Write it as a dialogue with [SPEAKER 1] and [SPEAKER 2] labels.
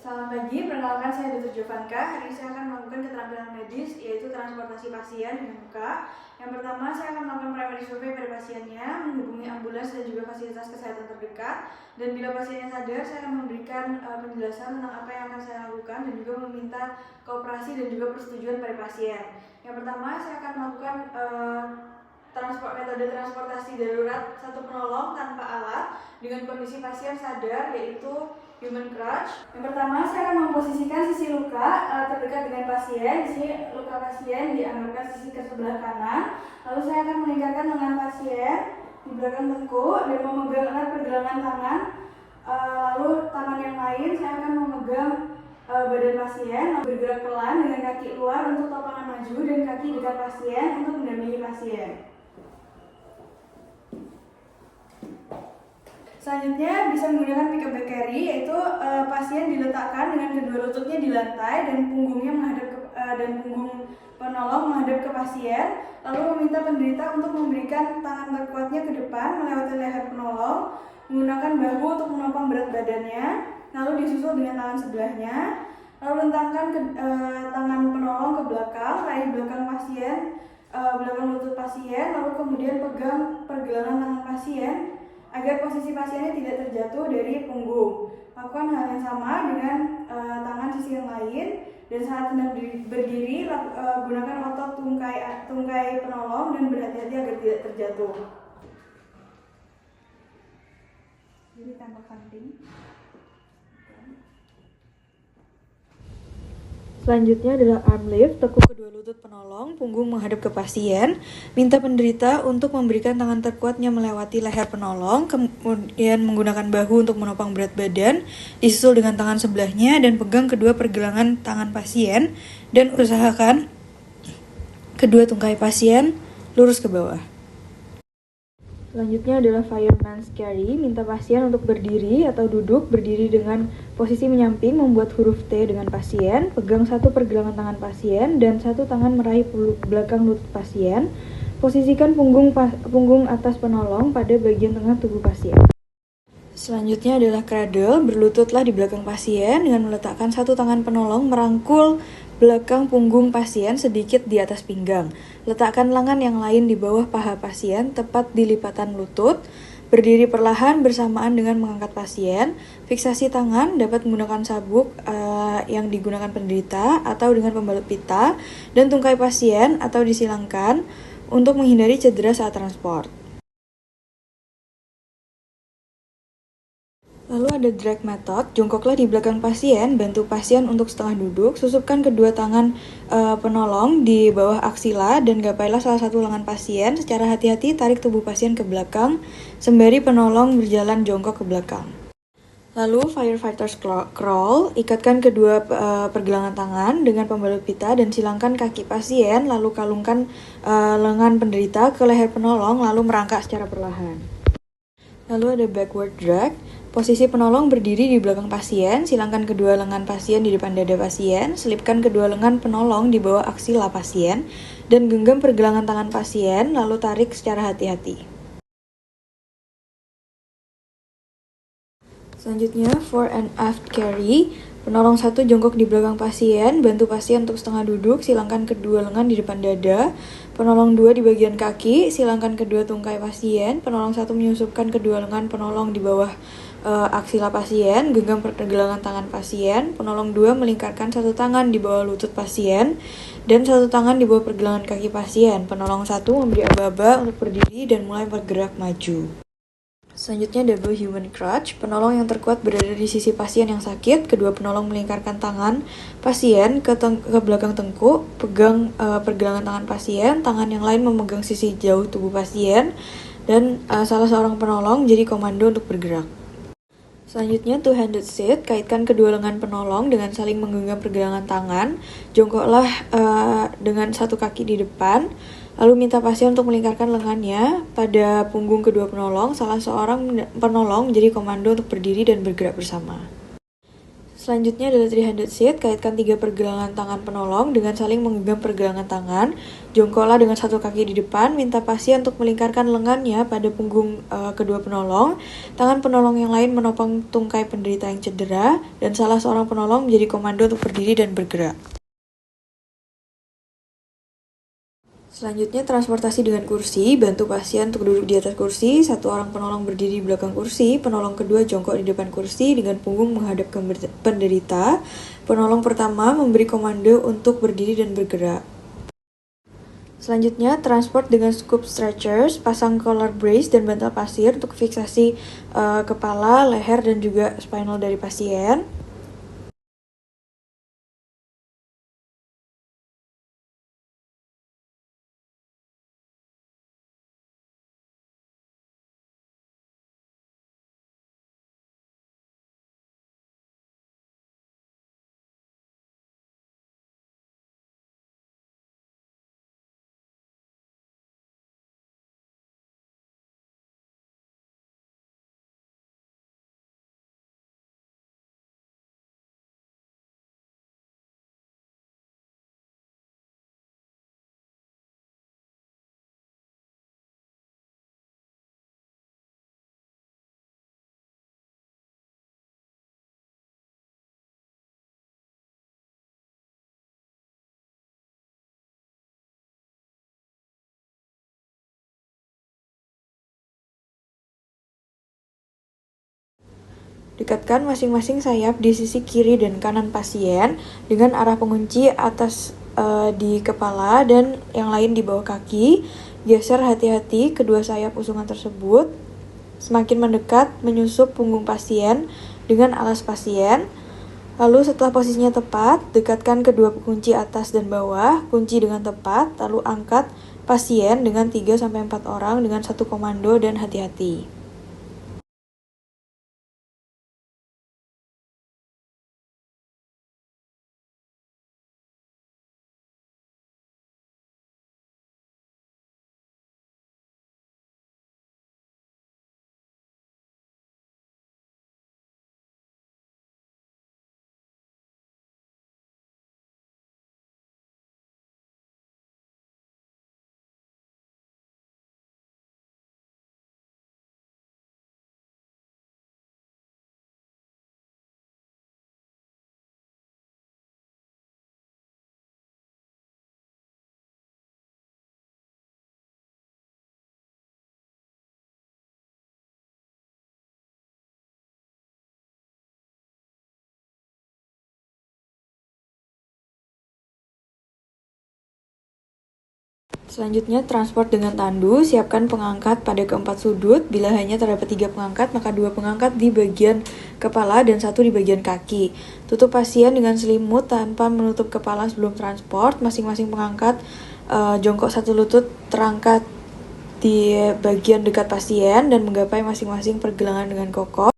[SPEAKER 1] Selamat pagi, perkenalkan saya Dr. Jovanka. Hari ini saya akan melakukan keterampilan medis, yaitu transportasi pasien dengan luka. Yang pertama, saya akan melakukan primary survey pada pasiennya, menghubungi ambulans dan juga fasilitas kesehatan terdekat. Dan bila pasiennya sadar, saya akan memberikan penjelasan tentang apa yang akan saya lakukan dan juga meminta kooperasi dan juga persetujuan pada pasien. Yang pertama, saya akan melakukan metode transportasi darurat satu penolong tanpa alat dengan kondisi pasien sadar, yaitu human crutch. Yang pertama, saya akan memposisikan sisi luka terdekat dengan pasien. Di sini luka pasien dianggapkan sisi ke sebelah kanan. Lalu saya akan meningkatkan lengan pasien di belakang tengkuk dan memegang erat pergelangan tangan. Lalu tangan yang lain saya akan memegang badan pasien, bergerak pelan dengan kaki luar untuk topangan maju dan kaki dekat pasien untuk mendampingi pasien. Selanjutnya bisa menggunakan pick up back carry, yaitu pasien diletakkan dengan kedua lututnya di lantai dan punggungnya menghadap dan punggung penolong menghadap ke pasien, lalu meminta penderita untuk memberikan tangan terkuatnya ke depan melewati leher penolong, menggunakan bahu untuk menopang berat badannya, lalu disusul dengan tangan sebelahnya, lalu rentangkan tangan penolong ke belakang, raih belakang pasien, belakang lutut pasien, lalu kemudian pegang pergelangan tangan pasien agar posisi pasiennya tidak terjatuh dari punggung. Lakukan hal yang sama dengan tangan sisi yang lain, dan saat sedang berdiri gunakan otot tungkai penolong dan berhati-hati agar tidak terjatuh. Jadi tembak samping.
[SPEAKER 2] Selanjutnya adalah arm lift, tekuk kedua lutut penolong, punggung menghadap ke pasien. Minta penderita untuk memberikan tangan terkuatnya melewati leher penolong, kemudian menggunakan bahu untuk menopang berat badan, disusul dengan tangan sebelahnya dan pegang kedua pergelangan tangan pasien dan usahakan kedua tungkai pasien lurus ke bawah. Selanjutnya adalah fireman's carry, minta pasien untuk berdiri atau duduk, berdiri dengan posisi menyamping, membuat huruf T dengan pasien, pegang satu pergelangan tangan pasien dan satu tangan meraih belakang lutut pasien, posisikan punggung atas penolong pada bagian tengah tubuh pasien. Selanjutnya adalah cradle, berlututlah di belakang pasien dengan meletakkan satu tangan penolong merangkul belakang punggung pasien sedikit di atas pinggang. Letakkan lengan yang lain di bawah paha pasien, tepat di lipatan lutut. Berdiri perlahan bersamaan dengan mengangkat pasien. Fiksasi tangan dapat menggunakan sabuk yang digunakan penderita atau dengan pembalut pita, dan tungkai pasien atau disilangkan untuk menghindari cedera saat transport. Lalu ada drag method, jongkoklah di belakang pasien, bantu pasien untuk setengah duduk, susupkan kedua tangan penolong di bawah aksila dan gapailah salah satu lengan pasien. Secara hati-hati tarik tubuh pasien ke belakang, sembari penolong berjalan jongkok ke belakang. Lalu firefighters crawl, ikatkan kedua pergelangan tangan dengan pembalut pita dan silangkan kaki pasien, lalu kalungkan lengan penderita ke leher penolong, lalu merangkak secara perlahan. Lalu ada backward drag, posisi penolong berdiri di belakang pasien, silangkan kedua lengan pasien di depan dada pasien, selipkan kedua lengan penolong di bawah aksila pasien, dan genggam pergelangan tangan pasien, lalu tarik secara hati-hati. Selanjutnya, fore and aft carry, penolong satu jongkok di belakang pasien, bantu pasien untuk setengah duduk, silangkan kedua lengan di depan dada. Penolong 2 di bagian kaki, silangkan kedua tungkai pasien. Penolong 1 menyusupkan kedua lengan penolong di bawah aksila pasien, genggam pergelangan tangan pasien. Penolong 2 melingkarkan satu tangan di bawah lutut pasien dan satu tangan di bawah pergelangan kaki pasien. Penolong 1 memberi aba-aba untuk berdiri dan mulai bergerak maju. Selanjutnya double human crutch, penolong yang terkuat berada di sisi pasien yang sakit. Kedua penolong melingkarkan tangan pasien ke belakang tengkuk, pegang pergelangan tangan pasien, tangan yang lain memegang sisi jauh tubuh pasien, dan salah seorang penolong jadi komando untuk bergerak. Selanjutnya two-handed sit, kaitkan kedua lengan penolong dengan saling menggenggam pergelangan tangan, jongkoklah dengan satu kaki di depan, lalu minta pasien untuk melingkarkan lengannya pada punggung kedua penolong. Salah seorang penolong jadi komando untuk berdiri dan bergerak bersama. Selanjutnya adalah 300 sit, kaitkan 3 pergelangan tangan penolong dengan saling menggenggam pergelangan tangan. Jongkoklah dengan satu kaki di depan, minta pasien untuk melingkarkan lengannya pada punggung kedua penolong. Tangan penolong yang lain menopang tungkai penderita yang cedera, dan salah seorang penolong menjadi komando untuk berdiri dan bergerak. Selanjutnya transportasi dengan kursi, bantu pasien untuk duduk di atas kursi, satu orang penolong berdiri di belakang kursi, penolong kedua jongkok di depan kursi dengan punggung menghadap ke penderita, penolong pertama memberi komando untuk berdiri dan bergerak. Selanjutnya, transport dengan scoop stretchers, pasang collar brace dan bantal pasir untuk fiksasi kepala, leher, dan juga spinal dari pasien. Dekatkan masing-masing sayap di sisi kiri dan kanan pasien dengan arah pengunci atas di kepala dan yang lain di bawah kaki. Geser hati-hati kedua sayap usungan tersebut. Semakin mendekat menyusup punggung pasien dengan alas pasien. Lalu setelah posisinya tepat, dekatkan kedua kunci atas dan bawah, kunci dengan tepat, lalu angkat pasien dengan 3-4 orang dengan satu komando dan hati-hati. Selanjutnya, transport dengan tandu. Siapkan pengangkat pada keempat sudut. Bila hanya terdapat 3 pengangkat, maka 2 pengangkat di bagian kepala dan 1 di bagian kaki. Tutup pasien dengan selimut tanpa menutup kepala sebelum transport. Masing-masing pengangkat jongkok satu lutut terangkat di bagian dekat pasien dan menggapai masing-masing pergelangan dengan kokoh.